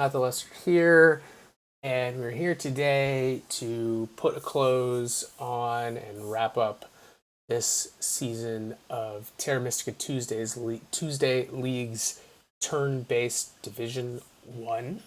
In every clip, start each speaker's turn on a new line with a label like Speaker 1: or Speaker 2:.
Speaker 1: Matt the Lester here, and we're here today to put a close on and wrap up this season of Terra Mystica Tuesday League's turn-based Division 1.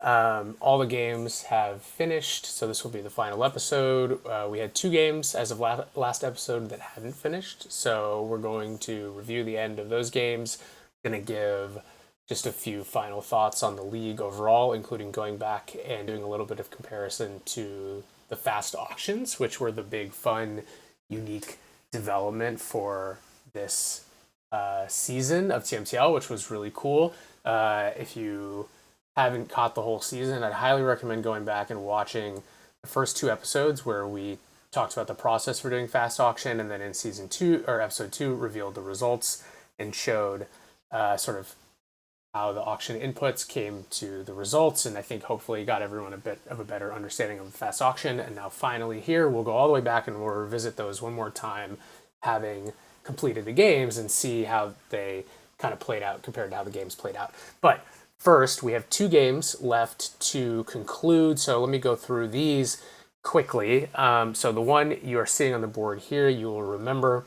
Speaker 1: All the games have finished, so this will be the final episode. We had two games as of last episode that hadn't finished, so we're going to review the end of those games. Going to give just a few final thoughts on the league overall, including going back and doing a little bit of comparison to the fast auctions, which were the big, fun, unique development for this season of TMTL, which was really cool. If you haven't caught the whole season, I'd highly recommend going back and watching the first two episodes where we talked about the process for doing fast auction, and then in season 2 or episode 2 revealed the results and showed sort of how the auction inputs came to the results, and I think hopefully got everyone a bit of a better understanding of the fast auction. And now finally here, we'll go all the way back and we'll revisit those one more time, having completed the games, and see how they kind of played out compared to how the games played out. But first, we have two games left to conclude, so let me go through these quickly. So the one you are seeing on the board here, you will remember,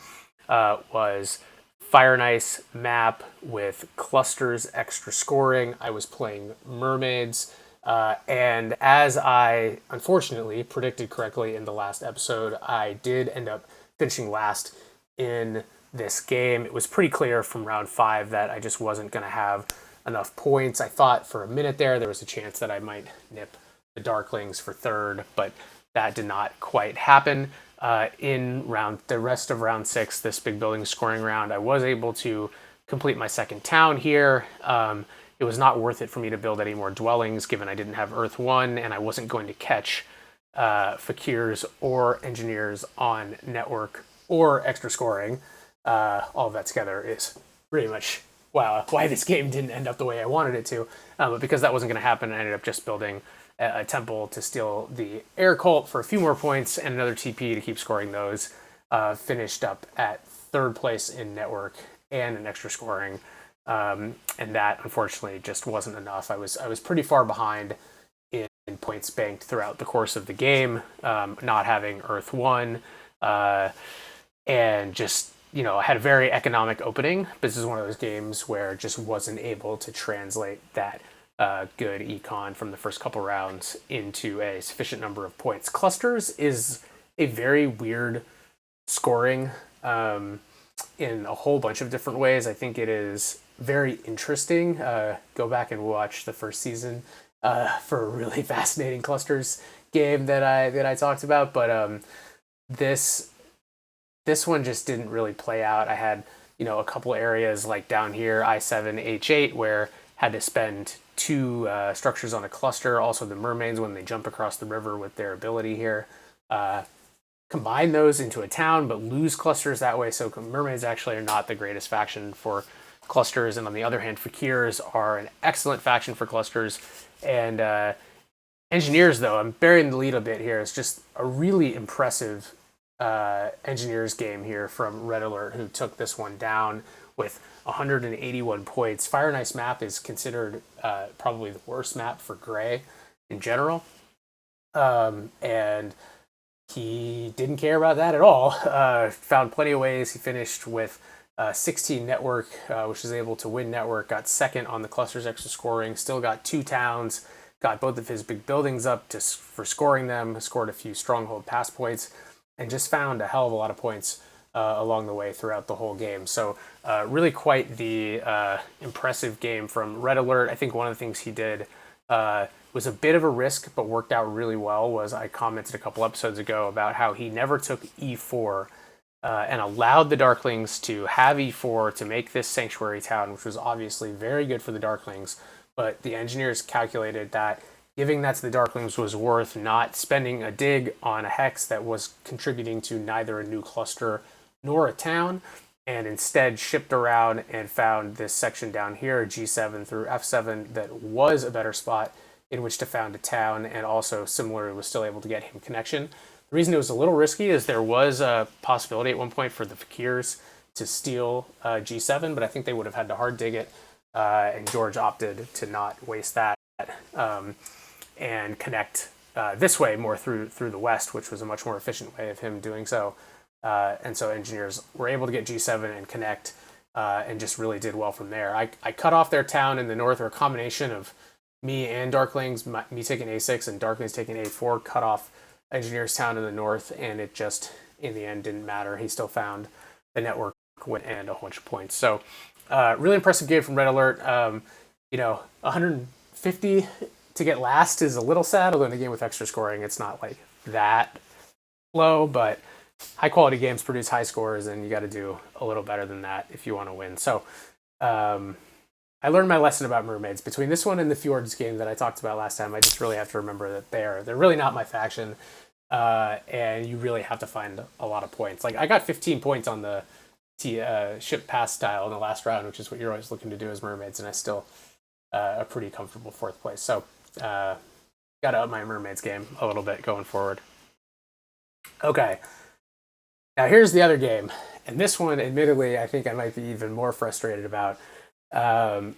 Speaker 1: was Fire and Ice map with clusters extra scoring. I was playing mermaids, and as I unfortunately predicted correctly in the last episode, I did end up finishing last in this game. It was pretty clear from round 5 that I just wasn't going to have enough points. I thought for a minute there was a chance that I might nip the Darklings for third, but that did not quite happen. In the rest of round 6, this big building scoring round, I was able to complete my second town here. It was not worth it for me to build any more dwellings, given I didn't have Earth 1, and I wasn't going to catch fakirs or engineers on network or extra scoring. All of that together is pretty much why this game didn't end up the way I wanted it to. But because that wasn't going to happen, I ended up just building a temple to steal the air cult for a few more points and another TP to keep scoring those. Finished up at third place in network and an extra scoring, and that unfortunately just wasn't enough. I was pretty far behind in points banked throughout the course of the game, not having Earth 1, and just I had a very economic opening. This is one of those games where just wasn't able to translate that good econ from the first couple rounds into a sufficient number of points. Clusters is a very weird scoring in a whole bunch of different ways. I think it is very interesting. Go back and watch the first season for a really fascinating clusters game that I talked about. But this one just didn't really play out. I had a couple areas like down here, I7, H8, where had to spend 2 structures on a cluster. Also the mermaids, when they jump across the river with their ability here, combine those into a town, but lose clusters that way. So mermaids actually are not the greatest faction for clusters. And on the other hand, fakirs are an excellent faction for clusters. And engineers, though, I'm burying the lead a bit here. It's just a really impressive engineers game here from Red Alert, who took this one down with 181 points. Fire and Ice map is considered probably the worst map for Gray in general. And he didn't care about that at all. Found plenty of ways. He finished with 16 network, which is able to win network, got second on the clusters extra scoring, still got 2 towns, got both of his big buildings up for scoring them, scored a few stronghold pass points, and just found a hell of a lot of points along the way throughout the whole game. So really quite the impressive game from Red Alert. I think one of the things he did was a bit of a risk, but worked out really well. Was I commented a couple episodes ago about how he never took E4 and allowed the Darklings to have E4 to make this sanctuary town, which was obviously very good for the Darklings. But the engineers calculated that giving that to the Darklings was worth not spending a dig on a hex that was contributing to neither a new cluster nor a town, and instead shipped around and found this section down here, G7 through F7, that was a better spot in which to found a town, and also similarly was still able to get him connection. The reason it was a little risky is there was a possibility at one point for the Fakirs to steal G7, but I think they would have had to hard dig it and George opted to not waste that and connect this way more through the west, which was a much more efficient way of him doing so. And so engineers were able to get G7 and connect, and just really did well from there. I cut off their town in the north, or a combination of me and Darklings, me taking A6 and Darklings taking A4, cut off Engineer's town in the north, and it just, in the end, didn't matter. He still found the network win and a whole bunch of points. So, really impressive game from Red Alert. 150 to get last is a little sad, although in a game with extra scoring, it's not like that low, but high quality games produce high scores, and you got to do a little better than that if you want to win. So, I learned my lesson about mermaids between this one and the Fjords game that I talked about last time. I just really have to remember that they're really not my faction, and you really have to find a lot of points. Like I got 15 points on the ship pass style in the last round, which is what you're always looking to do as mermaids, and I still a pretty comfortable fourth place. So got to up my mermaids game a little bit going forward. Okay, now here's the other game, and this one, admittedly, I think I might be even more frustrated about.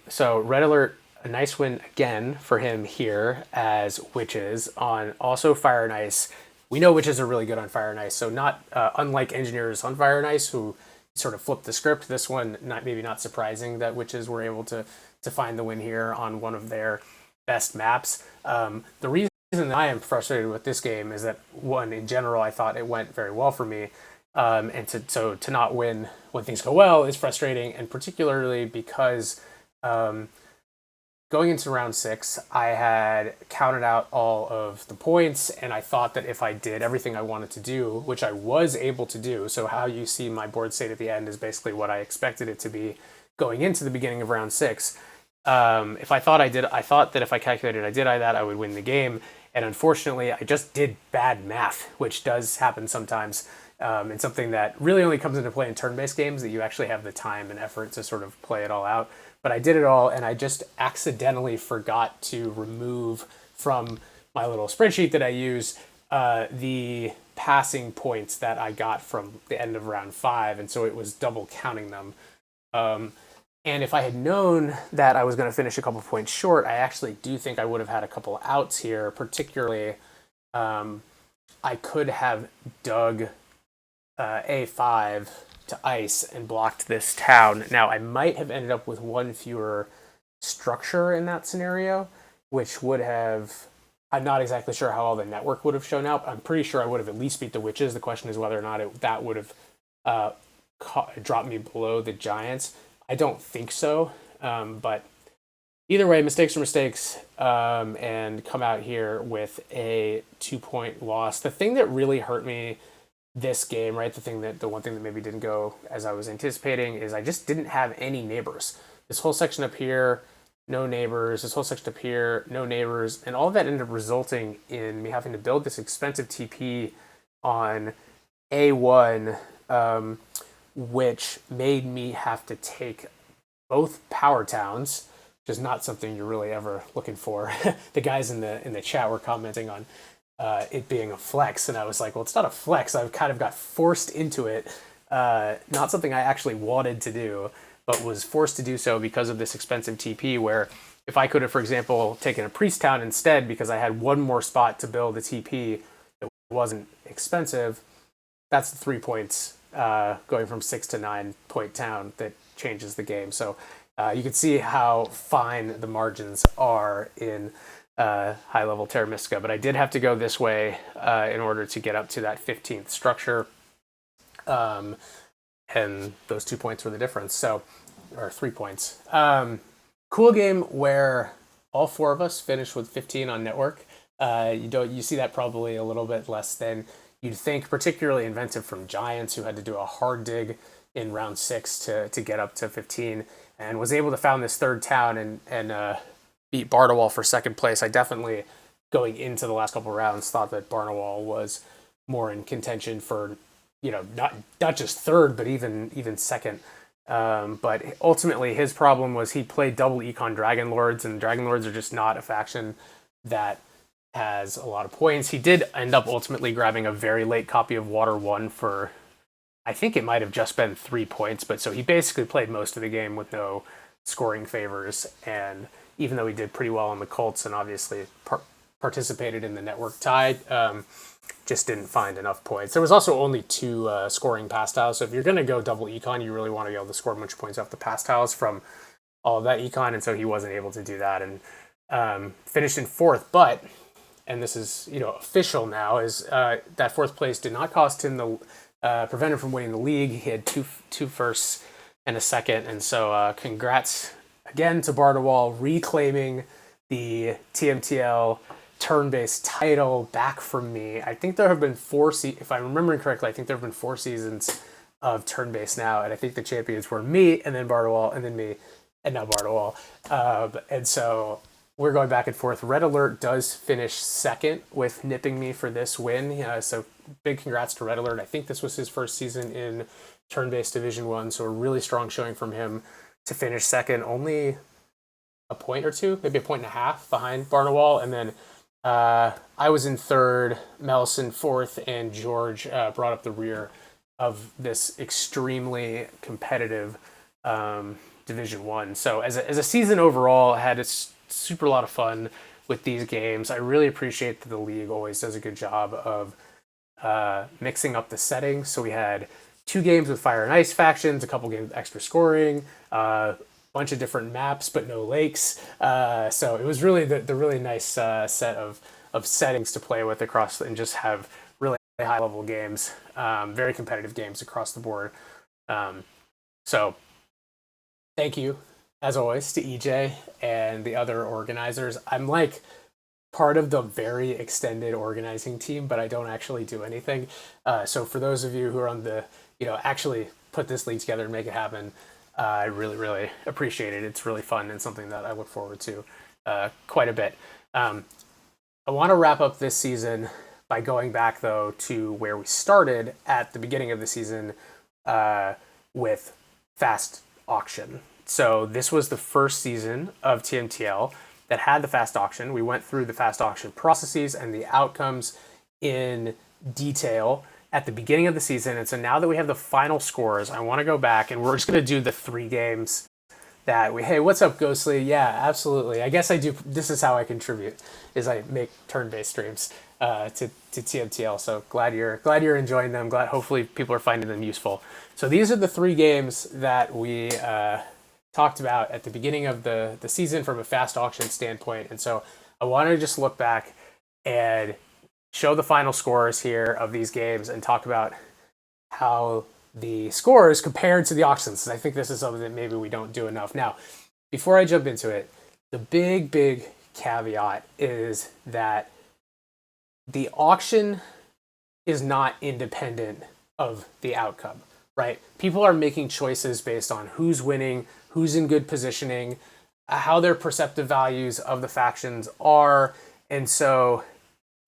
Speaker 1: So Red Alert, a nice win again for him here as Witches on also Fire and Ice. We know Witches are really good on Fire and Ice, so not unlike Engineers on Fire and Ice who sort of flipped the script. This one, maybe not surprising that Witches were able to find the win here on one of their best maps. The reason that I am frustrated with this game is that, one, in general, I thought it went very well for me. And to not win when things go well is frustrating, and particularly because going into round 6, I had counted out all of the points, and I thought that if I did everything I wanted to do, which I was able to do, so how you see my board state at the end is basically what I expected it to be going into the beginning of round 6. If I thought that if I calculated I did that, I would win the game. And unfortunately, I just did bad math, which does happen sometimes. It's something that really only comes into play in turn-based games, that you actually have the time and effort to sort of play it all out. But I did it all, and I just accidentally forgot to remove from my little spreadsheet that I use the passing points that I got from the end of round 5, and so it was double counting them. And if I had known that I was going to finish a couple points short, I actually do think I would have had a couple outs here. Particularly, I could have dug A5 to ice and blocked this town. Now, I might have ended up with one fewer structure in that scenario, which would have... I'm not exactly sure how all the network would have shown up. I'm pretty sure I would have at least beat the Witches. The question is whether or not that would have dropped me below the Giants. I don't think so, but either way, mistakes are mistakes, and come out here with a 2-point loss. The thing that really hurt me this game, right, the one thing that maybe didn't go as I was anticipating, is I just didn't have any neighbors. This whole section up here, no neighbors. This whole section up here, no neighbors. And all of that ended up resulting in me having to build this expensive TP on A1, which made me have to take both power towns, which is not something you're really ever looking for. The guys in the chat were commenting on it being a flex, and I was like, well, it's not a flex. I've kind of got forced into it. Not something I actually wanted to do, but was forced to do so because of this expensive TP, where if I could have, for example, taken a priest town instead because I had one more spot to build a TP that wasn't expensive, that's the 3 points going from 6 to 9 point town that changes the game. So you can see how fine the margins are in high level Terra Mystica, but I did have to go this way in order to get up to that 15th structure, and those 2 points were the difference. So, or 3 points. Cool game where all 4 of us finished with 15 on network. You see that probably a little bit less than you'd think, particularly inventive from Giants, who had to do a hard dig in round 6 to get up to 15, and was able to found this third town and beat Barnawal for second place. I definitely, going into the last couple of rounds, thought that Barnawal was more in contention for, not just third, but even second. But ultimately, his problem was he played double Econ Dragon Lords, and Dragon Lords are just not a faction that has a lot of points. He did end up ultimately grabbing a very late copy of Water 1 for, I think it might have just been 3 points, but so he basically played most of the game with no scoring favors. And even though he did pretty well on the Colts and obviously participated in the network tie, just didn't find enough points. There was also only 2 scoring pass tiles. So if you're going to go double econ, you really want to be able to score a bunch of points off the pass tiles from all of that econ. And so he wasn't able to do that and finished in 4th. But, and this is, official now, is that 4th place did not cost him prevent him from winning the league. He had two firsts and a second. And so congrats again to Bardawal, reclaiming the TMTL turn-based title back from me. I think there have been 4 if I'm remembering correctly, I think there have been 4 seasons of turn-based now, and I think the champions were me, and then Bardawal, and then me, and now Bardawal. And so we're going back and forth. Red Alert does finish 2nd with nipping me for this win. So big congrats to Red Alert. I think this was his first season in turn-based Division 1, so a really strong showing from him to finish 2nd, only a point or 2, maybe a point and a half behind Barnawal. And then I was in 3rd, Melson 4th, and George brought up the rear of this extremely competitive Division 1. So as a season overall, I had a super lot of fun with these games. I really appreciate that the league always does a good job of mixing up the settings. So we had 2 games with fire and ice factions, a couple games with extra scoring, bunch of different maps, but no lakes. So it was really the really nice set of settings to play with across and just have really high level games, very competitive games across the board. So thank you, as always, to EJ and the other organizers. I'm like part of the very extended organizing team, but I don't actually do anything. So for those of you who are on the, actually put this league together and make it happen, I really, really appreciate it. It's really fun and something that I look forward to quite a bit. I want to wrap up this season by going back, though, to where we started at the beginning of the season with Fast Auction. So this was the first season of TMTL that had the Fast Auction. We went through the Fast Auction processes and the outcomes in detail at the beginning of the season. And so now that we have the final scores, I want to go back and we're just going to do the 3 games that hey, what's up, Ghostly? Yeah, absolutely. I guess I do. This is how I contribute, is I make turn-based streams to TMTL. So glad you're enjoying them. Hopefully people are finding them useful. So these are the 3 games that we talked about at the beginning of the season from a Fast Auction standpoint. And so I want to just look back and show the final scores here of these games and talk about how the scores compared to the auctions. I think this is something that maybe we don't do enough. Now, before I jump into it, the big caveat is that the auction is not independent of the outcome, right? People are making choices based on who's winning, who's in good positioning, how their perceptive values of the factions are. And so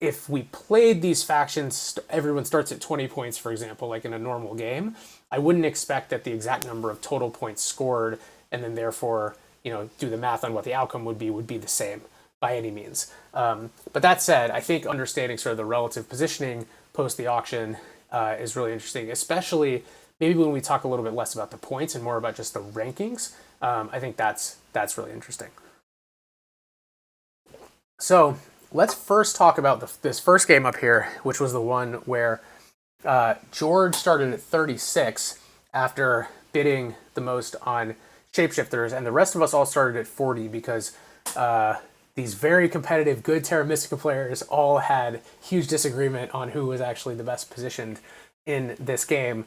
Speaker 1: if we played these factions, everyone starts at 20 points, for example, like in a normal game, I wouldn't expect that the exact number of total points scored and then therefore, do the math on what the outcome would be the same by any means. But that said, I think understanding sort of the relative positioning post the auction is really interesting, especially maybe when we talk a little bit less about the points and more about just the rankings. I think that's really interesting. So let's first talk about this first game up here, which was the one where George started at 36 after bidding the most on shapeshifters, and the rest of us all started at 40 because these very competitive, good Terra Mystica players all had huge disagreement on who was actually the best positioned in this game.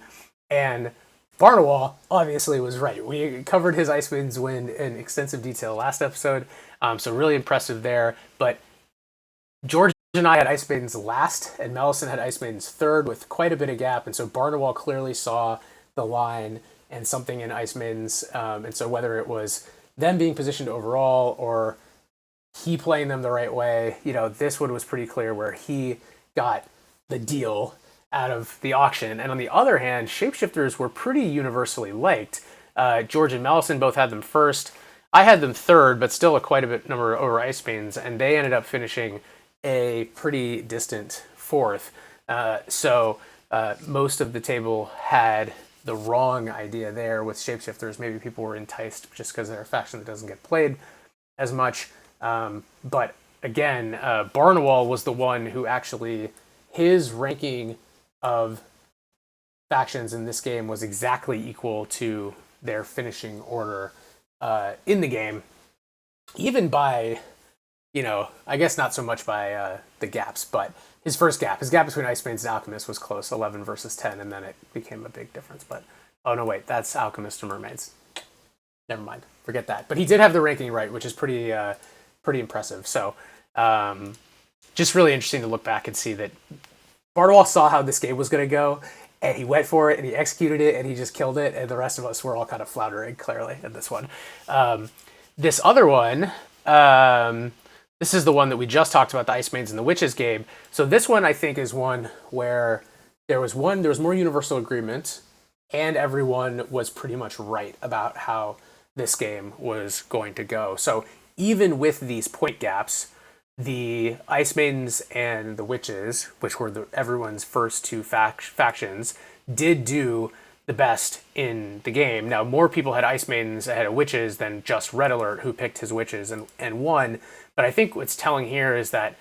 Speaker 1: And Barnawal obviously was right. We covered his Iceman's win in extensive detail last episode, so really impressive there. But George and I had Ice Maidens last, and Mellison had Ice Maidens third with quite a bit of gap, and so Barnawal clearly saw the line and something in Ice Maidens, and so whether it was them being positioned overall or he playing them the right way, this one was pretty clear where he got the deal out of the auction. And on the other hand, shapeshifters were pretty universally liked. George and Mellison both had them first. I had them third, but still quite a bit number over Ice Maidens, and they ended up finishing a pretty distant 4th. So most of the table had the wrong idea there with shapeshifters. Maybe people were enticed just because they're a faction that doesn't get played as much. But again, Barnwell was the one who actually, his ranking of factions in this game was exactly equal to their finishing order in the game, even by, I guess not so much by the gaps, but his gap between Ice Maidens and Alchemists was close, 11 versus 10, and then it became a big difference. But, oh no, wait, that's Alchemist to Mermaids. Never mind, forget that. But he did have the ranking right, which is pretty impressive. So, just really interesting to look back and see that Barnwell saw how this game was going to go, and he went for it, and he executed it, and he just killed it, and the rest of us were all kind of floundering, clearly, in this one. This other one, this is the one that we just talked about, the Ice Maidens and the Witches game. So this one, I think, is one where there was more universal agreement, and everyone was pretty much right about how this game was going to go. So even with these point gaps, the Ice Maidens and the Witches, which were everyone's first two factions, did do the best in the game. Now, more people had Ice Maidens ahead of Witches than just Red Alert, who picked his Witches and won. But I think what's telling here is that,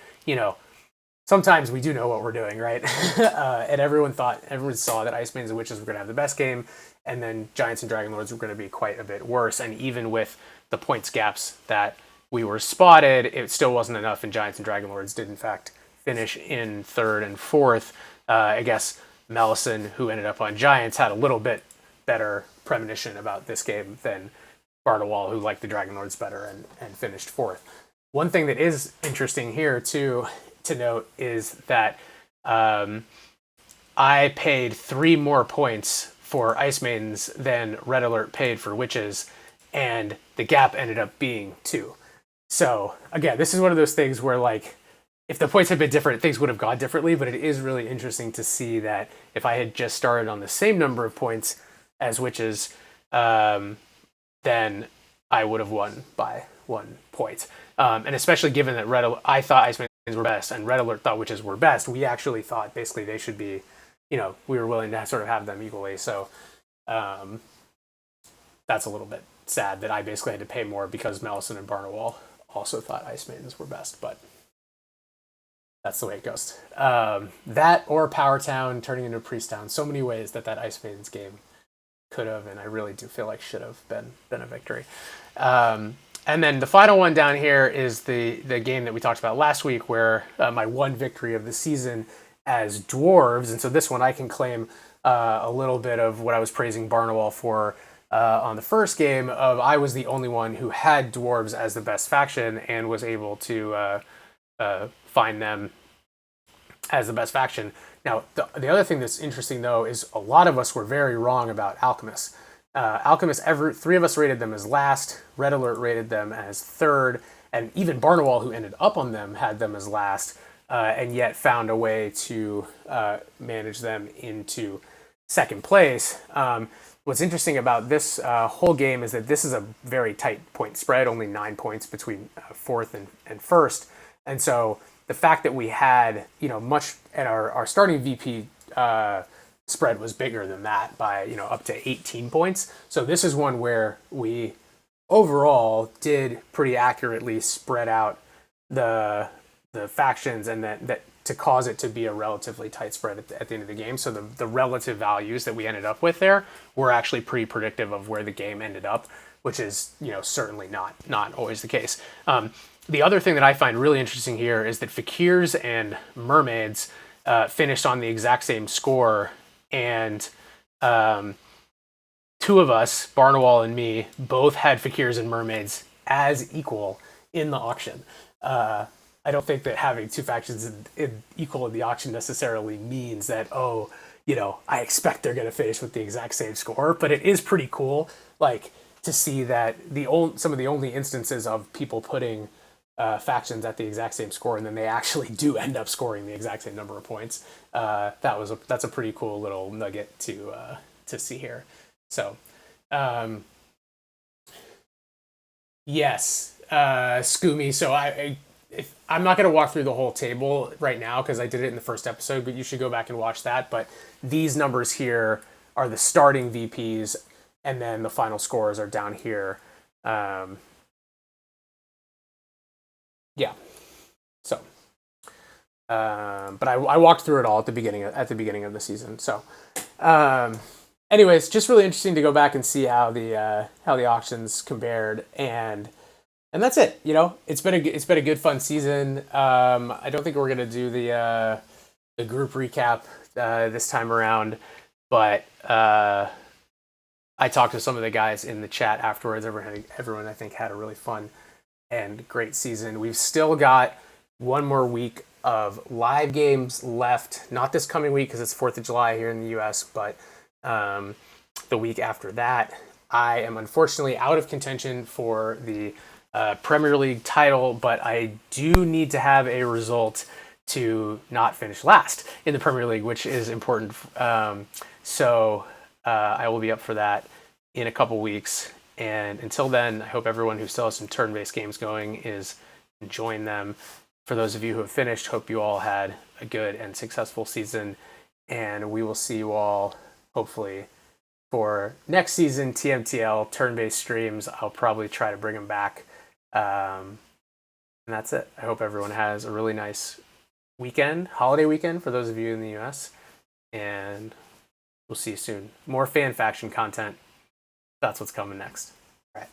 Speaker 1: sometimes we do know what we're doing, right? And everyone saw that Ice Maidens and Witches were going to have the best game, and then Giants and Dragon Lords were going to be quite a bit worse. And even with the points gaps that we were spotted, it still wasn't enough, and Giants and Dragon Lords did, in fact, finish in third and fourth. I guess Mellison, who ended up on Giants, had a little bit better premonition about this game than Barnwell, who liked the Dragon Lords better and finished fourth. One thing that is interesting here, too, to note is that I paid 3 more points for Ice Maidens than Red Alert paid for Witches, and the gap ended up being 2. So, again, this is one of those things where, if the points had been different, things would have gone differently, but it is really interesting to see that if I had just started on the same number of points as Witches, then I would have won by 1 point. And especially given that I thought Ice Maidens were best, and Red Alert thought Witches were best, we actually thought basically they should be, we were willing to sort of have them equally. So that's a little bit sad that I basically had to pay more because Mellison and Barnwell also thought Ice Maidens were best, but that's the way it goes. That or Power Town turning into Priest Town. So many ways that Ice Maidens game could have, and I really do feel like should have been a victory. And then the final one down here is the game that we talked about last week, where my one victory of the season as dwarves. And so this one I can claim a little bit of what I was praising Barnwell for on the first game. I was the only one who had dwarves as the best faction and was able to find them as the best faction. Now, the other thing that's interesting, though, is a lot of us were very wrong about Alchemists. Alchemists, 3 of us rated them as last, Red Alert rated them as third, and even Barnwell, who ended up on them, had them as last, and yet found a way to manage them into second place. What's interesting about this whole game is that this is a very tight point spread, only 9 points between fourth and first. And so the fact that we had, much, and our starting VP spread was bigger than that by, up to 18 points. So this is one where we overall did pretty accurately spread out the factions, and that to cause it to be a relatively tight spread at the end of the game. So the relative values that we ended up with there were actually pretty predictive of where the game ended up, which is, certainly not always the case. The other thing that I find really interesting here is that Fakirs and Mermaids finished on the exact same score, and 2 of us, Barnwell and me, both had Fakirs and Mermaids as equal in the auction. I don't think that having 2 factions equal in the auction necessarily means that, I expect they're going to finish with the exact same score, but it is pretty cool, to see that some of the only instances of people putting factions at the exact same score, and then they actually do end up scoring the exact same number of points. That's a pretty cool little nugget to see here. So, yes, Scoomy. So I'm not going to walk through the whole table right now because I did it in the first episode, but you should go back and watch that. But these numbers here are the starting VPs, and then the final scores are down here. Yeah. So, but I walked through it all at the beginning of the season. So, anyways, just really interesting to go back and see how the auctions compared, and that's it. It's been a good fun season. I don't think we're gonna do the group recap this time around, but I talked to some of the guys in the chat afterwards. Everyone I think had a really fun and great season. We've still got one more week of live games left. Not this coming week because it's 4th of July here in the U.S., but the week after that. I am unfortunately out of contention for the Premier League title, but I do need to have a result to not finish last in the Premier League, which is important. So I will be up for that in a couple weeks. And until then, I hope everyone who still has some turn-based games going is enjoying them. For those of you who have finished, hope you all had a good and successful season. And we will see you all, hopefully, for next season, TMTL, turn-based streams. I'll probably try to bring them back. And that's it. I hope everyone has a really nice weekend, holiday weekend for those of you in the US. And we'll see you soon. More fan faction content. That's what's coming next. All right.